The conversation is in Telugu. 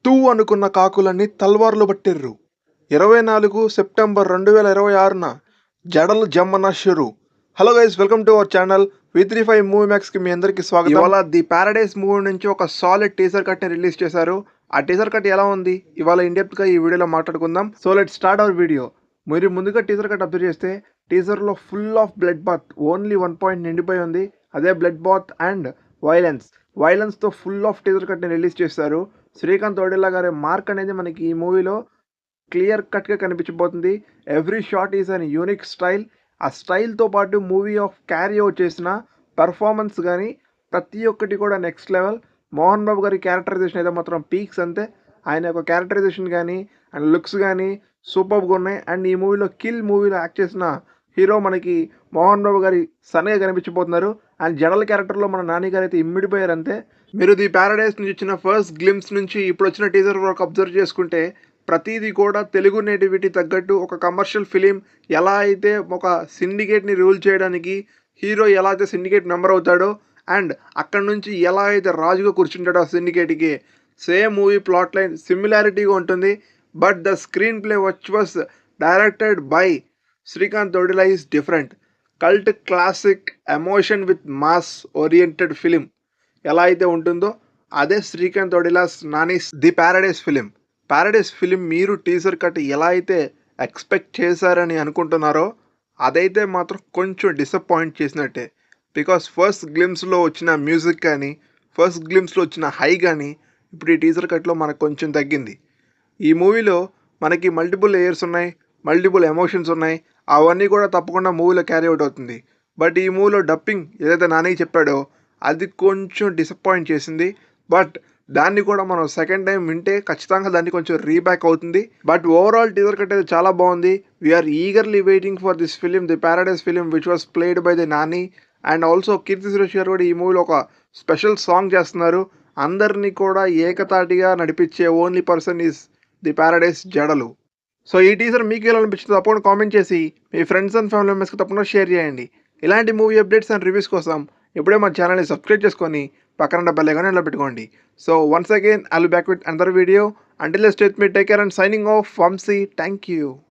తూ అనుకున్న కాకులన్నీ తల్వార్లు పట్టిర్రు. 24 సెప్టెంబర్ 2026న జడలు జమ్మన షురు. Hello guys, welcome to our channel V35 movie మ్యాక్స్కి మీ అందరికీ స్వాగతం. ఇవాళ ది ప్యారడైస్ మూవీ నుంచి ఒక సాలిడ్ టీజర్ కట్ని రిలీజ్ చేశారు. ఆ టీజర్ కట్ ఎలా ఉంది ఇవాళ ఇన్డెప్త్గా ఈ వీడియోలో మాట్లాడుకుందాం. So let's start our video. మీరు ముందుగా టీజర్ కట్ అబ్జర్వ్ చేస్తే టీజర్లో full of blood bath, only 1 point నిండిపోయి ఉంది. అదే బ్లడ్ బాత్ అండ్ వైలెన్స్తో ఫుల్ ఆఫ్ టీజర్ కట్ని రిలీజ్ చేశారు. శ్రీకాంత్ ఒడేలా గారి మార్క్ అనేది మనకి ఈ మూవీలో క్లియర్ కట్గా కనిపించబోతుంది. Every shot is an unique style. ఆ స్టైల్తో పాటు మూవీ ఆఫ్ క్యారీ అవుట్ చేసిన పర్ఫార్మెన్స్ కానీ ప్రతి ఒక్కటి కూడా నెక్స్ట్ లెవెల్. మోహన్ బాబు గారి క్యారెక్టరైజేషన్ అయితే మాత్రం పీక్స్ అంతే. ఆయన యొక్క క్యారెక్టరైజేషన్ కానీ అండ్ లుక్స్ కానీ సూపర్గా ఉన్నాయి. అండ్ ఈ మూవీలో మూవీలో యాక్ట్ చేసిన హీరో మనకి మోహన్ బాబు గారి సన్గా కనిపించబోతున్నారు. అండ్ జనరల్ క్యారెక్టర్లో మన నాని గారు అయితే ఇమ్మిడిపోయారు అంతే. మీరు ది ప్యారడైస్ నుంచి వచ్చిన ఫస్ట్ గ్లిమ్స్ నుంచి ఇప్పుడు వచ్చిన టీజర్ వరకు అబ్జర్వ్ చేసుకుంటే ప్రతిదీ కూడా తెలుగు నేటివిటీ తగ్గట్టు ఒక కమర్షియల్ ఫిలిం ఎలా అయితే ఒక సిండికేట్ని రూల్ చేయడానికి హీరో ఎలా అయితే సిండికేట్ మెంబర్ అవుతాడో అండ్ అక్కడ నుంచి ఎలా అయితే రాజుగా కూర్చుంటాడో ఆ సిండికేట్కి సేమ్ మూవీ ప్లాట్ లైన్ సిమిలారిటీగా ఉంటుంది. But the screen play which was directed by Srikanth Odela is different. Cult classic emotion with mass oriented film ఎలా అయితే ఉంటుందో అదే Srikanth Odela's Nani's the Paradise film మీరు టీజర్ కట్ ఎలా అయితే ఎక్స్పెక్ట్ చేశారని అనుకుంటున్నారో అదైతే మాత్రం కొంచెం డిసప్పాయింట్ చేసినట్టే. బికాస్ ఫస్ట్ గ్లిమ్స్లో వచ్చిన మ్యూజిక్ కానీ ఫస్ట్ గ్లిమ్స్లో వచ్చిన హై కానీ ఇప్పుడు ఈ టీజర్ కట్లో మనకు కొంచెం తగ్గింది. ఈ మూవీలో మనకి మల్టిపుల్ లేయర్స్ ఉన్నాయి, మల్టిపుల్ ఎమోషన్స్ ఉన్నాయి. అవన్నీ కూడా తప్పకుండా మూవీలో క్యారీ అవుట్ అవుతుంది. బట్ ఈ మూవీలో డబ్బింగ్ ఏదైతే నాని చెప్పాడో అది కొంచెం డిసప్పాయింట్ చేసింది. బట్ దాన్ని కూడా మనం సెకండ్ టైం వింటే ఖచ్చితంగా దాన్ని కొంచెం రీబ్యాక్ అవుతుంది. బట్ ఓవరాల్ టీజర్ కట్ అయితే చాలా బాగుంది. We are eagerly waiting for this film, the Paradise film which was played by the Nani. And also Keerthy Suresh garu కూడా ఈ మూవీలో ఒక స్పెషల్ సాంగ్ చేస్తున్నారు. అందరినీ కూడా ఏకతాటిగా నడిపించే only person is the Paradise జడలు. సో ఈ టీజర్ మీకు ఎలా అనిపించింది తప్పకుండా కామెంట్ చేసి మీ ఫ్రెండ్స్ అండ్ ఫ్యామిలీ మెంబర్స్కి తప్పకుండా షేర్ చేయండి. ఇలాంటి మూవీ అప్డేట్స్ అండ్ రివ్యూస్ కోసం ఇప్పుడే మా ఛానల్ని సబ్స్క్రైబ్ చేసుకొని పక్కన బెల్ ఐకాన్ ఇలా పెట్టుకోండి. So once again I will back with another video. Until next మీ take care and signing off Vamsi. Thank you.